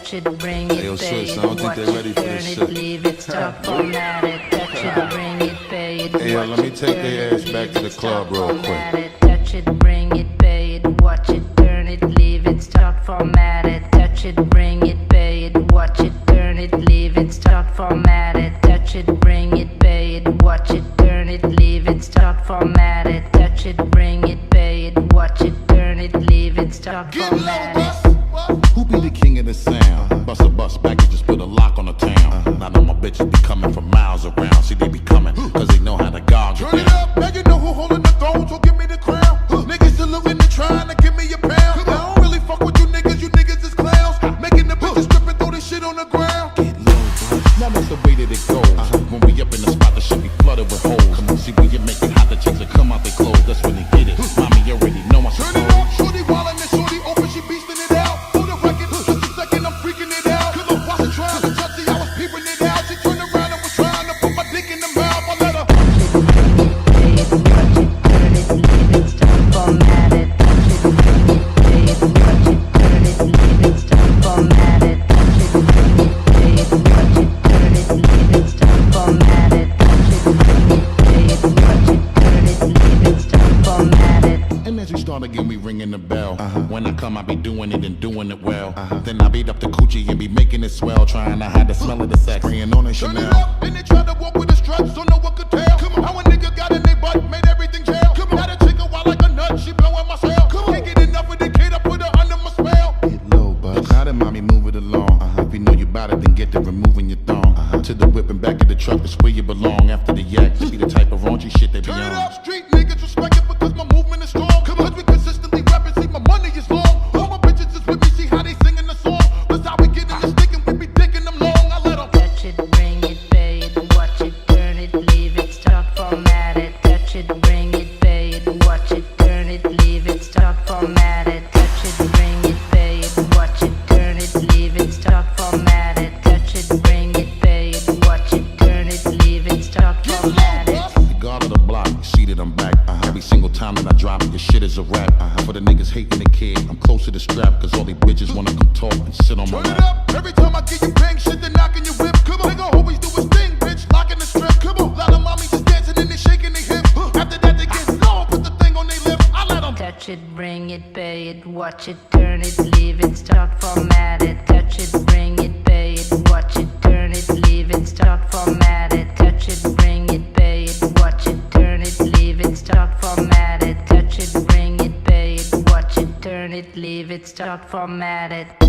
touch it, bring it, Hey, yo, pay sis, it, I don't think watch they it, ready for turn this it, shit. leave it, stop, format it, touch it, bring it, pay it, Hey, yo, watch let me it, take turn their it, ass back leave to the it, club stop, real format quick. it, touch it, bring it, pay it, watch it, turn it, leave it, stop, format it, touch it, bring it, pay it, watch it, turn it, leave it, stop, format it, touch it, bring it, pay it, watch it, turn it, leave it, stop, format it, touch it, bring it, pay it, watch it, turn it, leave it, stop, format it. Who be the king of the sound? Bust a bus back and just put a lock on the town. Now know my bitches be coming from miles around. See, they be coming, cause they know how to gouge it Turn it down. up, now you know who holding the throne, so give me the crown. Niggas saluting and trying to give me a pound. I don't really fuck with you niggas is clowns. Making the bitches strip and throw this shit on the ground. Get low, bro. Now that's the way that it goes. When we up in the spot, the shit be flooded with holes. Come on, see, when you make it hot, the chicks will come out their clothes. That's when they get it. Mommy, you already know I Turn it up, shorty wildin' and shorty open, she beastin' it out. For the record, just a second, I'm freaking it out. Cause I'm watching trying to touch it, I was peeping it out. She turned around and was trying to put my dick in the mouth. I let her. And as we start again, we ringing the bell. When I come, I be doing it and doing it well. Then I beat up the coochie and be making it swell. Trying to hide the smell of the sex. Spraying on a Turn it Chanel. up, and they try to walk with the struts, so no one could tell. Come on, how a nigga got in they butt, made everything jail. Come on, got a chick a wild like a nut, she blowing my cell. Come on, can't get enough of the kid, I put her under my spell. Get low, bud. Now then, mommy, move it along. If you know you bout it, then get to removing your thong. To the whip and back of the truck, that's where you belong. After the yak, to be the type of raunchy shit they be Turn it on. up, street niggas respect it because my movement is strong. Come on, we consistently rapping, see my money is long. All my bitches is with me, see how they singing the song. That's how we get in the stick and we be dicking them long. I let them. Touch it, bring it, pay it, watch it, turn it, leave it, stop, format it. Touch it, bring it, pay it, watch it, turn it, leave it, stop, format it. Touch it, bring it, pay it, watch it, turn it, leave it, stop, format it. Touch it, bring it, pay it, watch it, turn it, leave it, stop, Get format low, it. bus. The guard of the block, you see that I'm back. Every single time that I drop it, your shit is a rap. For the niggas hating the kid, I'm close to the strap. Cause all these bitches wanna come talk and sit on my Turn it lap. up, every time I get you bang shit, they knocking your whip. Come on, nigga always do his thing, bitch, locking the strip. Come on, lot of mommies just dancing and they shaking their hip. After that they get low, put the thing on their lip. I let them. Touch it, bring it, pay it, watch it, turn it, leave it, stop, format it. Touch it, bring it, pay it, watch it, turn it, leave it, stop, format it. Touch it, bring it, pay it, watch it, turn it, leave it, stop, format it. Touch it, bring it, pay it, watch it, turn it, leave it, stop, format it.